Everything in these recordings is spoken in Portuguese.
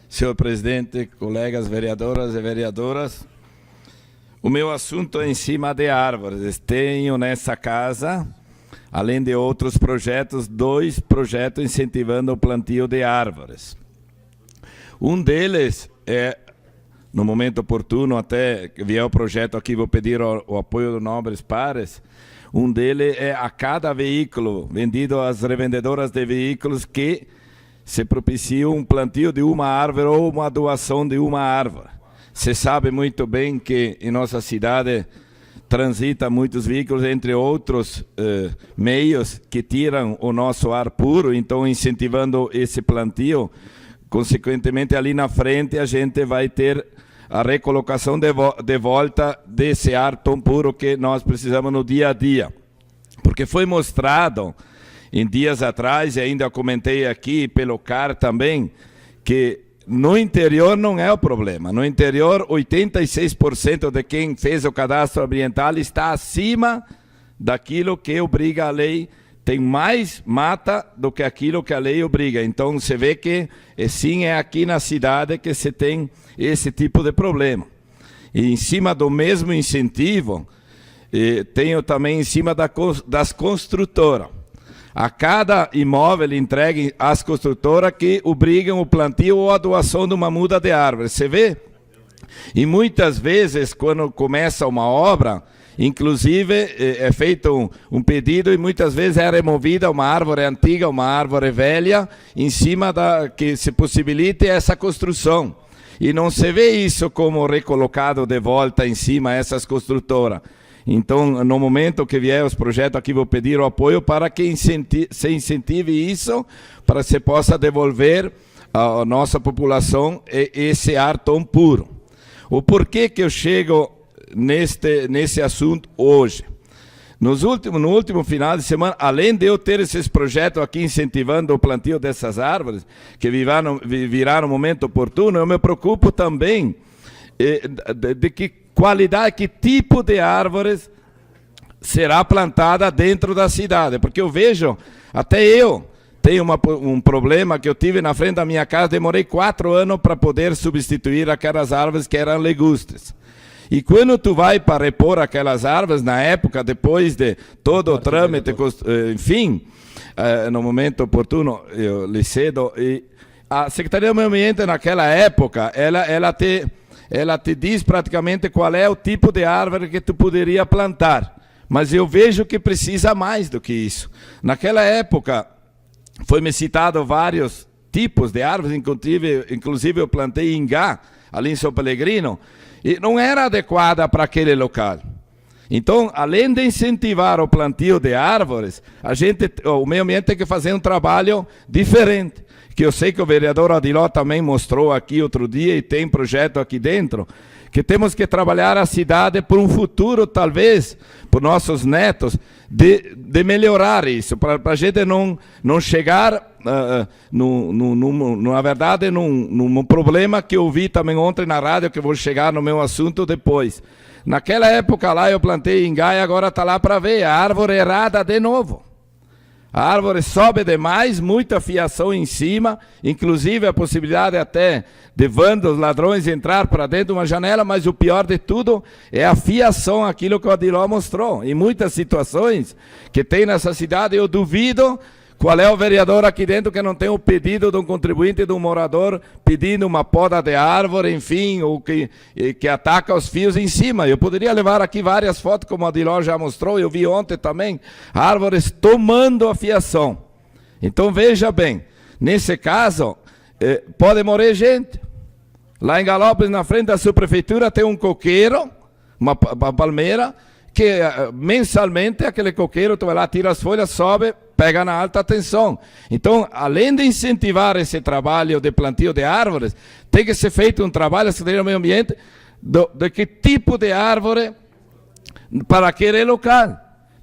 senhor presidente, colegas vereadoras e vereadoras. O meu assunto é em cima de árvores. Tenho nessa casa, além de outros projetos, 2 projetos incentivando o plantio de árvores. Um deles é, no momento oportuno, até que vier o projeto aqui, vou pedir o apoio do Nobres Pares. Um deles é a cada veículo vendido às revendedoras de veículos que se propicia um plantio de uma árvore ou uma doação de uma árvore. Você sabe muito bem que em nossa cidade transita muitos veículos, entre outros meios que tiram o nosso ar puro, então incentivando esse plantio, consequentemente ali na frente a gente vai ter a recolocação de volta desse ar tão puro que nós precisamos no dia a dia. Porque foi mostrado em dias atrás, e ainda comentei aqui pelo CAR também, que no interior não é o problema. No interior, 86% de quem fez o cadastro ambiental está acima daquilo que obriga a lei. Tem mais mata do que aquilo que a lei obriga. Então, você vê que, sim, é aqui na cidade que se tem esse tipo de problema. E em cima do mesmo incentivo, tenho também em cima das construtoras. A cada imóvel entregue às construtoras que obrigam o plantio ou a doação de uma muda de árvore. Você vê? E muitas vezes, quando começa uma obra, inclusive é feito um pedido e muitas vezes é removida uma árvore antiga, uma árvore velha, em cima da que se possibilite essa construção. E não se vê isso como recolocado de volta em cima essas construtoras. Então, no momento que vier os projetos aqui, vou pedir o apoio para que se incentive isso, para que se possa devolver à nossa população esse ar tão puro. O porquê que eu chego nesse assunto hoje? No último final de semana, além de eu ter esses projetos aqui incentivando o plantio dessas árvores, que virá no momento oportuno, eu me preocupo também de que qualidade, que tipo de árvores será plantada dentro da cidade. Porque eu vejo, até eu tenho um problema que eu tive na frente da minha casa, demorei 4 anos para poder substituir aquelas árvores que eram legustres. E quando tu vai para repor aquelas árvores, na época, depois de todo o trâmite, enfim, no momento oportuno, eu lhe cedo, e a Secretaria do Meio Ambiente, naquela época, ela te diz praticamente qual é o tipo de árvore que tu poderia plantar. Mas eu vejo que precisa mais do que isso. Naquela época, foi-me citado vários tipos de árvores, inclusive eu plantei ingá, ali em São Pellegrino, e não era adequada para aquele local. Então, além de incentivar o plantio de árvores, o meio ambiente tem que fazer um trabalho diferente, que eu sei que o vereador Adiló também mostrou aqui outro dia, e tem projeto aqui dentro, que temos que trabalhar a cidade por um futuro, talvez, por nossos netos, de melhorar isso, para a gente não chegar, na verdade, num problema que eu vi também ontem na rádio, que eu vou chegar no meu assunto depois. Naquela época lá eu plantei ingá e agora está lá para ver, a árvore errada de novo. A árvore sobe demais, muita fiação em cima, inclusive a possibilidade até de vândalos, ladrões entrar para dentro de uma janela, mas o pior de tudo é a fiação, aquilo que o Adiló mostrou. Em muitas situações que tem nessa cidade, eu duvido qual é o vereador aqui dentro que não tem o pedido de um contribuinte, de um morador, pedindo uma poda de árvore, enfim, ou que ataca os fios em cima. Eu poderia levar aqui várias fotos, como a Adiló já mostrou, eu vi ontem também, árvores tomando a fiação. Então veja bem, nesse caso, pode morrer gente. Lá em Galópolis, na frente da subprefeitura, tem um coqueiro, uma palmeira, que mensalmente aquele coqueiro, tu vai lá, tira as folhas, sobe, pega na alta tensão. Então, além de incentivar esse trabalho de plantio de árvores, tem que ser feito um trabalho, Secretaria do Meio Ambiente, de que tipo de árvore para aquele local.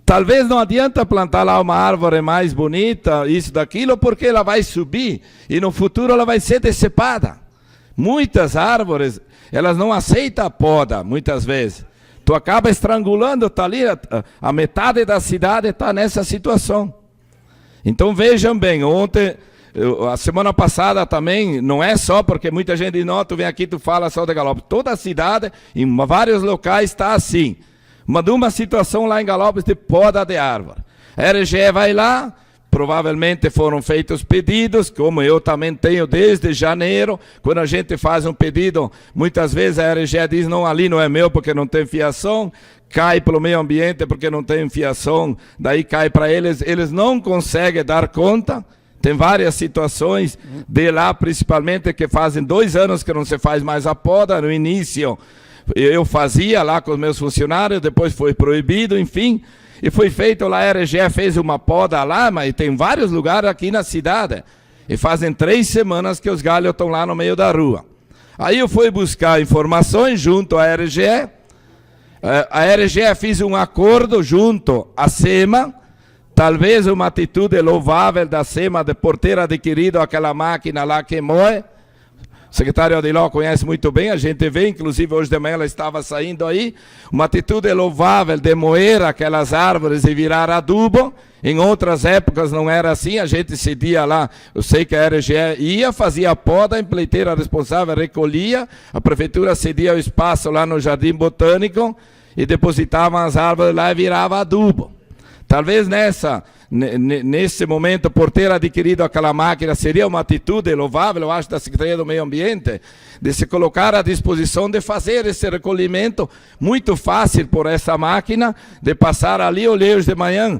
Talvez não adianta plantar lá uma árvore mais bonita, isso, daquilo, porque ela vai subir e no futuro ela vai ser decepada. Muitas árvores, elas não aceitam a poda, muitas vezes. Tu acaba estrangulando, está ali, a metade da cidade está nessa situação. Então vejam bem, ontem A semana passada também, não é só porque muita gente diz, não, tu vem aqui, tu fala só de Galópolis. Toda a cidade, em vários locais, está assim. Mandou uma situação lá em Galópolis de poda de árvore. A RGE vai lá, provavelmente foram feitos pedidos, como eu também tenho desde janeiro. Quando a gente faz um pedido, muitas vezes a RGE diz, não, ali não é meu porque não tem fiação. Cai para o meio ambiente porque não tem fiação, daí cai para eles. Eles não conseguem dar conta. Tem várias situações de lá, principalmente, que fazem 2 anos que não se faz mais a poda. No início, eu fazia lá com os meus funcionários, depois foi proibido, enfim. E foi feito lá, a RGE fez uma poda lá, mas tem vários lugares aqui na cidade. E fazem 3 semanas que os galhos estão lá no meio da rua. Aí eu fui buscar informações junto à RGE. A RGE fez um acordo junto à SEMA. Talvez uma atitude louvável da SEMA de por ter adquirido aquela máquina lá que moe. O secretário Adiló conhece muito bem, a gente vê, inclusive hoje de manhã ela estava saindo aí. Uma atitude louvável de moer aquelas árvores e virar adubo. Em outras épocas não era assim, a gente cedia lá, eu sei que a RGE ia, fazia a poda, a empreiteira responsável recolhia, a prefeitura cedia o espaço lá no Jardim Botânico e depositavam as árvores lá e virava adubo. Talvez nesse momento, por ter adquirido aquela máquina, seria uma atitude louvável, eu acho, da Secretaria do Meio Ambiente, de se colocar à disposição de fazer esse recolhimento muito fácil por essa máquina, de passar ali, olhei hoje de manhã,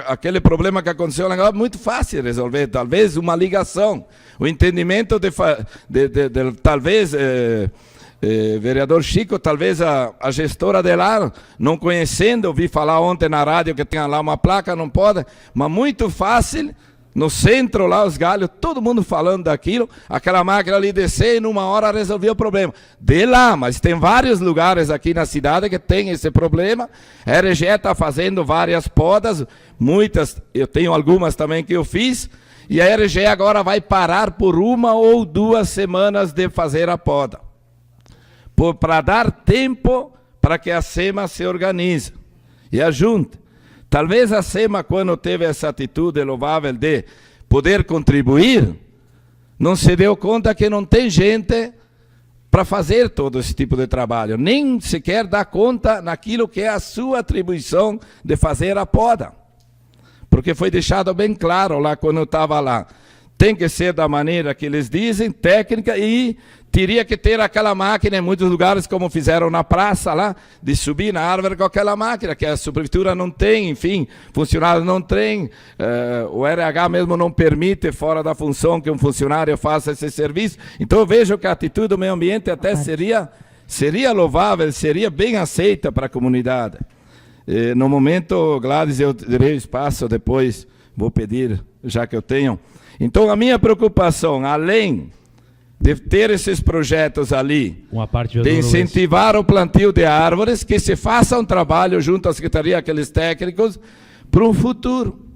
aquele problema que aconteceu lá, muito fácil resolver, talvez uma ligação, o entendimento talvez... vereador Chico, talvez a gestora de lá, não conhecendo, ouvi falar ontem na rádio que tinha lá uma placa, não pode, mas muito fácil, no centro lá os galhos, todo mundo falando daquilo, aquela máquina ali descer e numa hora resolvia o problema. De lá, mas tem vários lugares aqui na cidade que tem esse problema, a RGE está fazendo várias podas, muitas, eu tenho algumas também que eu fiz, e a RGE agora vai parar por 1 ou 2 semanas de fazer a poda. Para dar tempo para que a SEMA se organize e ajunte. Talvez a SEMA, quando teve essa atitude louvável de poder contribuir, não se deu conta que não tem gente para fazer todo esse tipo de trabalho, nem sequer dá conta naquilo que é a sua atribuição de fazer a poda. Porque foi deixado bem claro lá quando eu estava lá. Tem que ser da maneira que eles dizem, técnica, e teria que ter aquela máquina em muitos lugares, como fizeram na praça lá, de subir na árvore com aquela máquina, que a subprefeitura não tem, enfim, funcionário não tem, o RH mesmo não permite, fora da função, que um funcionário faça esse serviço. Então eu vejo que a atitude do meio ambiente até seria louvável, seria bem aceita para a comunidade. No momento, Gladys, eu terei espaço, depois vou pedir, já que eu tenho. Então, a minha preocupação, além de ter esses projetos ali, de incentivar o plantio de árvores, que se faça um trabalho junto à Secretaria, aqueles técnicos, para um futuro.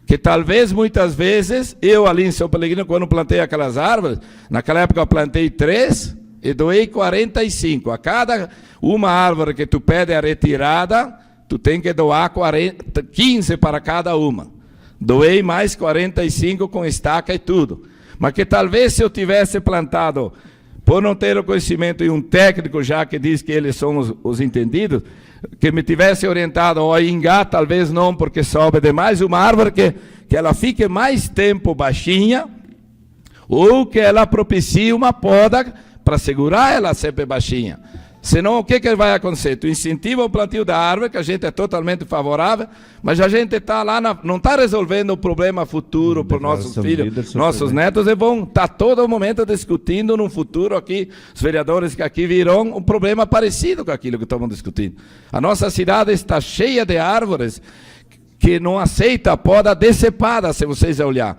Que talvez, muitas vezes, eu ali em São Pellegrino, quando plantei aquelas árvores, naquela época eu plantei 3 e doei 45. A cada uma árvore que tu pede a retirada, tu tem que doar 15 para cada uma. Doei mais 45 com estaca e tudo. Mas que talvez se eu tivesse plantado, por não ter o conhecimento e um técnico já que diz que eles são os entendidos, que me tivesse orientado ao ingá, talvez não, porque sobe demais, uma árvore que ela fique mais tempo baixinha, ou que ela propicie uma poda para segurar ela sempre baixinha. Senão, o que vai acontecer? Tu incentiva o plantio da árvore, que a gente é totalmente favorável, mas a gente está lá, não está resolvendo o problema futuro para os nossos filhos, nossos netos, e vão estar todo momento discutindo num futuro aqui, os vereadores que aqui virão, um problema parecido com aquilo que estamos discutindo. A nossa cidade está cheia de árvores que não aceita a poda decepada, se vocês olhar.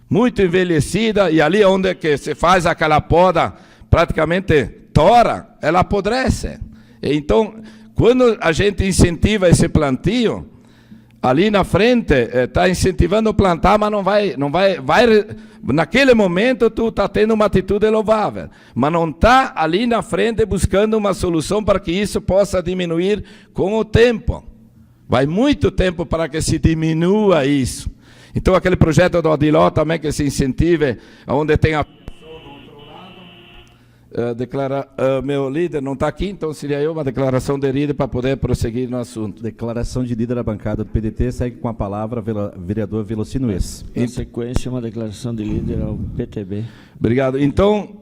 Muito envelhecida, e ali onde que se faz aquela poda, praticamente tora, ela apodrece. Então, quando a gente incentiva esse plantio, ali na frente, está incentivando a plantar, mas não vai, naquele momento tu está tendo uma atitude louvável, mas não está ali na frente buscando uma solução para que isso possa diminuir com o tempo. Vai muito tempo para que se diminua isso. Então, aquele projeto do Adiló também que se incentive, onde tem a meu líder não está aqui, então seria eu uma declaração de líder para poder prosseguir no assunto. Declaração de líder da bancada do PDT, segue com a palavra o vereador Velocino Esso. Em sequência, uma declaração de líder ao PTB. Obrigado. Então,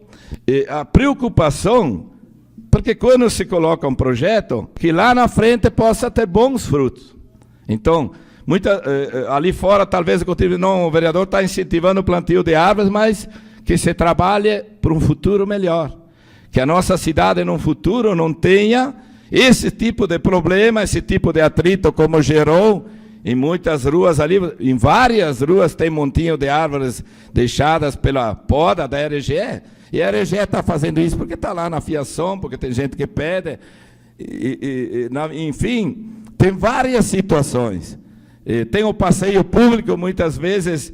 a preocupação, porque quando se coloca um projeto, que lá na frente possa ter bons frutos. Então, ali fora, talvez o vereador está incentivando o plantio de árvores, mas que se trabalhe para um futuro melhor. Que a nossa cidade, no futuro, não tenha esse tipo de problema, esse tipo de atrito, como gerou em muitas ruas ali. Em várias ruas tem montinho de árvores deixadas pela poda da RGE. E a RGE está fazendo isso porque está lá na fiação, porque tem gente que pede. Enfim, tem várias situações. Tem o passeio público, muitas vezes,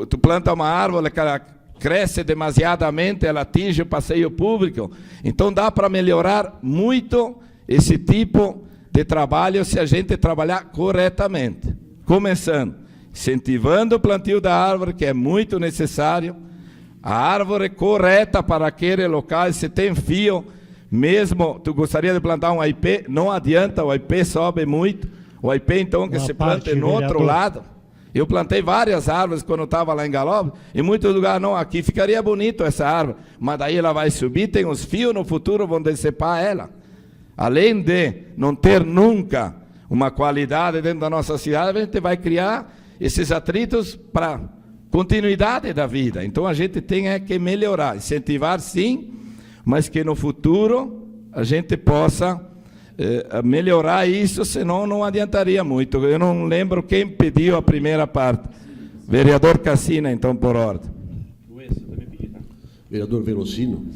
tu planta uma árvore, ela cresce demasiadamente, ela atinge o passeio público. Então, dá para melhorar muito esse tipo de trabalho se a gente trabalhar corretamente. Começando, incentivando o plantio da árvore, que é muito necessário, a árvore correta para aquele local, se tem fio, mesmo tu gostaria de plantar um aipê, não adianta, o aipê sobe muito, o aipê então que se planta no outro lado. Eu plantei várias árvores quando estava lá em Galope, em muitos lugares não, aqui ficaria bonito essa árvore, mas daí ela vai subir, tem os fios no futuro, vão decepar ela. Além de não ter nunca uma qualidade dentro da nossa cidade, a gente vai criar esses atritos para continuidade da vida. Então a gente tem que melhorar, incentivar sim, mas que no futuro a gente possa melhorar isso, senão não adiantaria muito. Eu não lembro quem pediu a primeira parte. Vereador Cassina, então, por ordem. Vereador Velocino,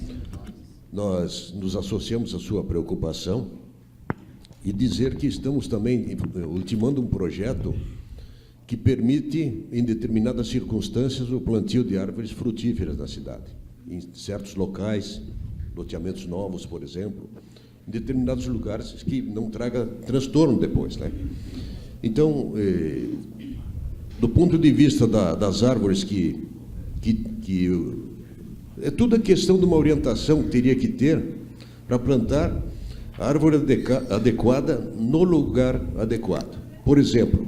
nós nos associamos à sua preocupação e dizer que estamos também ultimando um projeto que permite, em determinadas circunstâncias, o plantio de árvores frutíferas na cidade. Em certos locais, loteamentos novos, por exemplo, em determinados lugares que não traga transtorno depois, né? Então, do ponto de vista das árvores é tudo a questão de uma orientação que teria que ter para plantar a árvore adequada no lugar adequado. Por exemplo,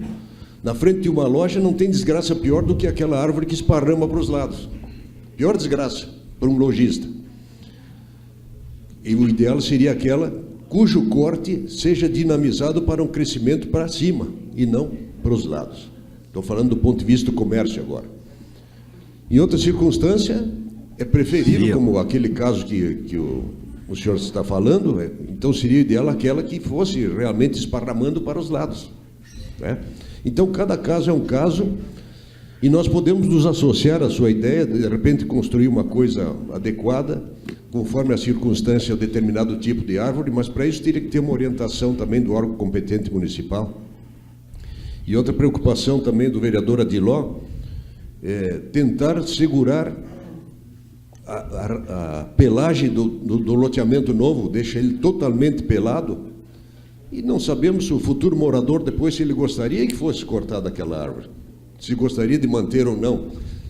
na frente de uma loja não tem desgraça pior do que aquela árvore que esparrama para os lados. Pior desgraça para um lojista. E o ideal seria aquela cujo corte seja dinamizado para um crescimento para cima e não para os lados. Estou falando do ponto de vista do comércio agora. Em outra circunstância, é preferível, como aquele caso que o senhor está falando, então seria ideal aquela que fosse realmente esparramando para os lados, né? Então, cada caso é um caso, e nós podemos nos associar à sua ideia, de repente construir uma coisa adequada, conforme a circunstância, o determinado tipo de árvore, mas para isso teria que ter uma orientação também do órgão competente municipal. E outra preocupação também do vereador Adiló é tentar segurar a pelagem do loteamento novo, deixa ele totalmente pelado, e não sabemos se o futuro morador depois, se ele gostaria que fosse cortada aquela árvore, se gostaria de manter ou não.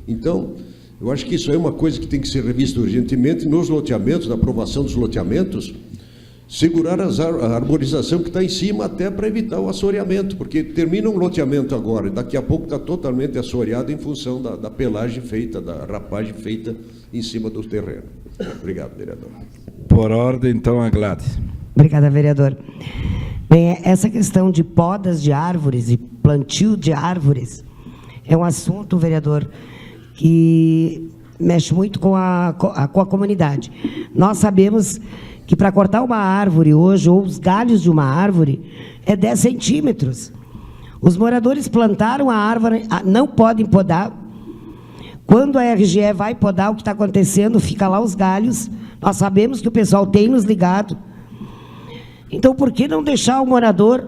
Então, eu acho que isso é uma coisa que tem que ser revista urgentemente nos loteamentos, na aprovação dos loteamentos, segurar a arborização que está em cima até para evitar o assoreamento, porque termina um loteamento agora e daqui a pouco está totalmente assoreado em função da pelagem feita, da rapagem feita em cima do terreno. Obrigado, vereador. Por ordem, então, a Gladys. Obrigada, vereador. Bem, essa questão de podas de árvores e plantio de árvores é um assunto, vereador, que mexe muito com a comunidade. Nós sabemos que para cortar uma árvore hoje, ou os galhos de uma árvore, é 10 centímetros. Os moradores plantaram a árvore, não podem podar. Quando a RGE vai podar, o que está acontecendo, fica lá os galhos. Nós sabemos que o pessoal tem nos ligado. Então, por que não deixar o morador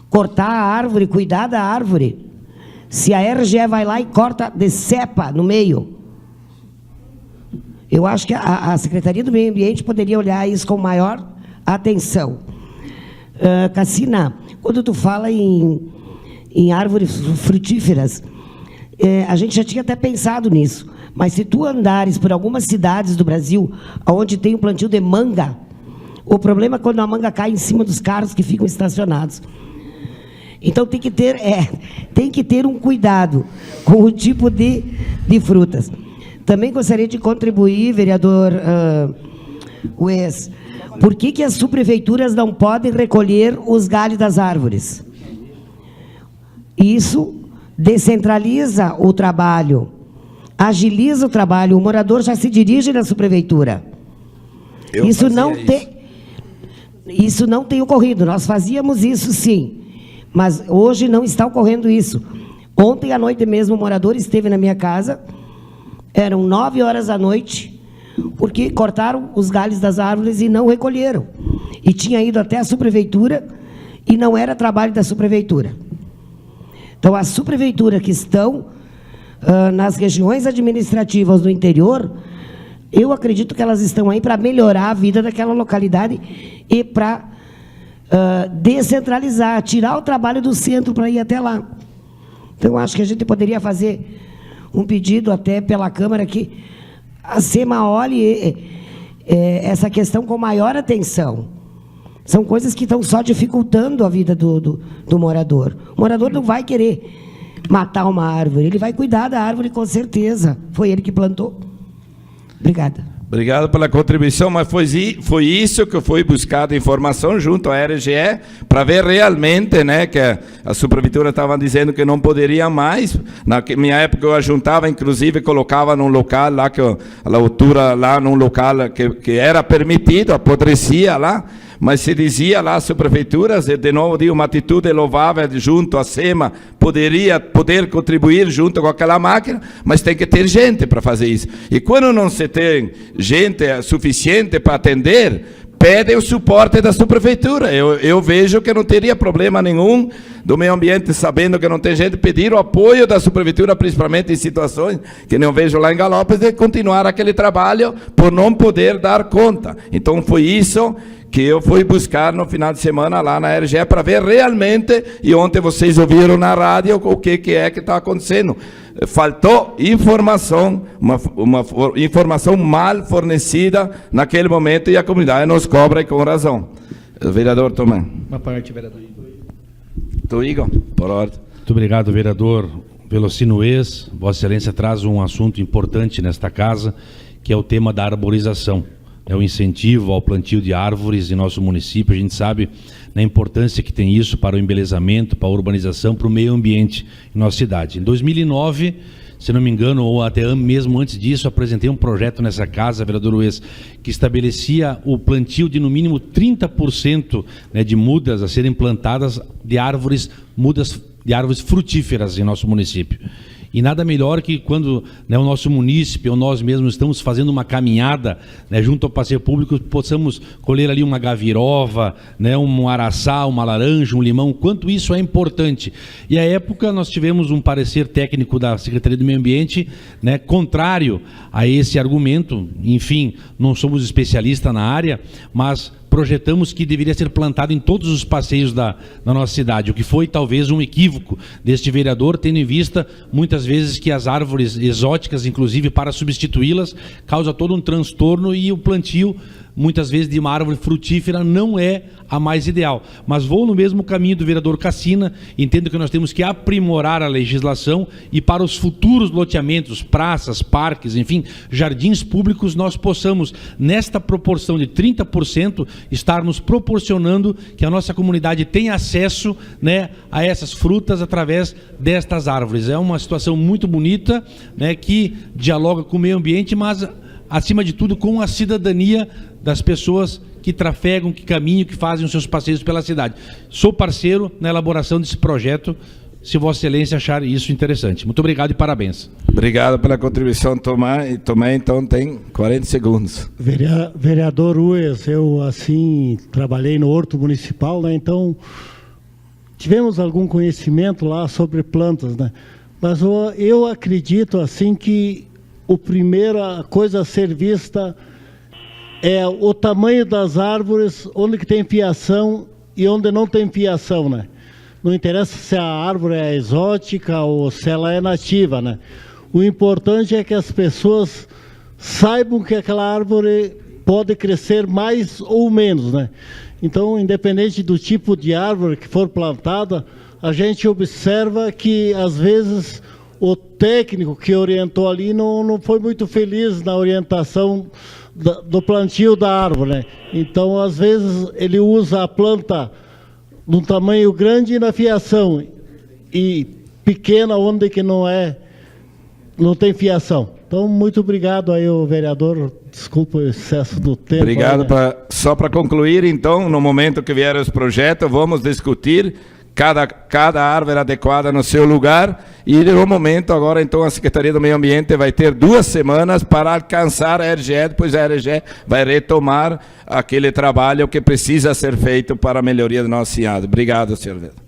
cortar a árvore, cuidar da árvore? Se a RGE vai lá e corta, decepa no meio. Eu acho que a Secretaria do Meio Ambiente poderia olhar isso com maior atenção. Cassina, quando tu fala em árvores frutíferas, a gente já tinha até pensado nisso, mas se tu andares por algumas cidades do Brasil, onde tem um plantio de manga, o problema é quando a manga cai em cima dos carros que ficam estacionados. Então tem que ter um cuidado com o tipo de frutas. Também gostaria de contribuir, vereador Ues, por que as subprefeituras não podem recolher os galhos das árvores? Isso descentraliza o trabalho, agiliza o trabalho, o morador já se dirige na subprefeitura. Isso não tem ocorrido, nós fazíamos isso sim, mas hoje não está ocorrendo isso. Ontem à noite mesmo o morador esteve na minha casa, eram 9 horas da noite, porque cortaram os galhos das árvores e não recolheram. E tinha ido até a subprefeitura e não era trabalho da subprefeitura. Então, as subprefeituras que estão nas regiões administrativas do interior, eu acredito que elas estão aí para melhorar a vida daquela localidade e para descentralizar, tirar o trabalho do centro para ir até lá. Então, acho que a gente poderia fazer um pedido até pela Câmara que a SEMA olhe essa questão com maior atenção. São coisas que estão só dificultando a vida do morador. O morador não vai querer matar uma árvore, ele vai cuidar da árvore com certeza. Foi ele que plantou. Obrigada. Obrigado pela contribuição, mas foi isso que foi buscado informação junto à RGE para ver realmente, né, que a subprefeitura estava dizendo que não poderia mais. Na minha época eu ajuntava, inclusive colocava num local lá que a altura lá num local que era permitido, apodrecia lá. Mas se dizia lá às subprefeituras, de novo digo, uma atitude louvável junto à SEMA, poder contribuir junto com aquela máquina, mas tem que ter gente para fazer isso. E quando não se tem gente suficiente para atender, pede o suporte da subprefeitura. Eu vejo que não teria problema nenhum do meio ambiente, sabendo que não tem gente, pedir o apoio da subprefeitura, principalmente em situações que não vejo lá em Galópolis, de continuar aquele trabalho por não poder dar conta. Então foi isso que eu fui buscar no final de semana lá na RGE para ver realmente, e ontem vocês ouviram na rádio o que é que está acontecendo. Faltou informação, uma informação mal fornecida naquele momento, e a comunidade nos cobra, e com razão. Vereador Tomé. Uma parte, vereador. Igor, por ordem. Muito obrigado, vereador Velocino Ues. Vossa Excelência traz um assunto importante nesta casa, que é o tema da arborização. É o incentivo ao plantio de árvores em nosso município. A gente sabe da importância que tem isso para o embelezamento, para a urbanização, para o meio ambiente em nossa cidade. Em 2009, se não me engano, ou até mesmo antes disso, apresentei um projeto nessa casa, vereador Ues, que estabelecia o plantio de no mínimo 30%, né, de mudas a serem plantadas de mudas de árvores frutíferas em nosso município. E nada melhor que quando, né, o nosso munícipe ou nós mesmos estamos fazendo uma caminhada, né, junto ao passeio público, possamos colher ali uma gavirova, né, um araçá, uma laranja, um limão, quanto isso é importante. E à época nós tivemos um parecer técnico da Secretaria do Meio Ambiente, né, contrário a esse argumento. Enfim, não somos especialistas na área, mas projetamos que deveria ser plantado em todos os passeios da nossa cidade, o que foi talvez um equívoco deste vereador, tendo em vista muitas vezes que as árvores exóticas, inclusive para substituí-las, causa todo um transtorno, e o plantio muitas vezes de uma árvore frutífera não é a mais ideal. Mas vou no mesmo caminho do vereador Cassina, entendo que nós temos que aprimorar a legislação, e para os futuros loteamentos, praças, parques, enfim, jardins públicos, nós possamos, nesta proporção de 30%, estarmos proporcionando que a nossa comunidade tenha acesso, né, a essas frutas através destas árvores. É uma situação muito bonita, né, que dialoga com o meio ambiente, mas acima de tudo com a cidadania das pessoas que trafegam, que caminham, que fazem os seus passeios pela cidade. Sou parceiro na elaboração desse projeto, se Vossa Excelência achar isso interessante. Muito obrigado e parabéns. Obrigado pela contribuição, Tomé. Tomé, então, tem 40 segundos. Vereador Ues, eu, assim, trabalhei no Horto Municipal, né, então tivemos algum conhecimento lá sobre plantas, né? Mas eu acredito, assim, que a primeira coisa a ser vista é o tamanho das árvores, onde que tem fiação e onde não tem fiação, né? Não interessa se a árvore é exótica ou se ela é nativa, né? O importante é que as pessoas saibam que aquela árvore pode crescer mais ou menos, né? Então, independente do tipo de árvore que for plantada, a gente observa que, às vezes, o técnico que orientou ali não foi muito feliz na orientação do plantio da árvore, né? Então, às vezes, ele usa a planta num tamanho grande na fiação e pequena onde que não tem fiação. Então, muito obrigado aí, o vereador. Desculpa o excesso do tempo. Obrigado. Aí, né? Só para concluir, então, no momento que vierem os projetos, vamos discutir cada árvore adequada no seu lugar, e no momento agora, então, a Secretaria do Meio Ambiente vai ter 2 semanas para alcançar a RGE, depois a RGE vai retomar aquele trabalho que precisa ser feito para a melhoria do nosso Estado. Obrigado, senhor vereador.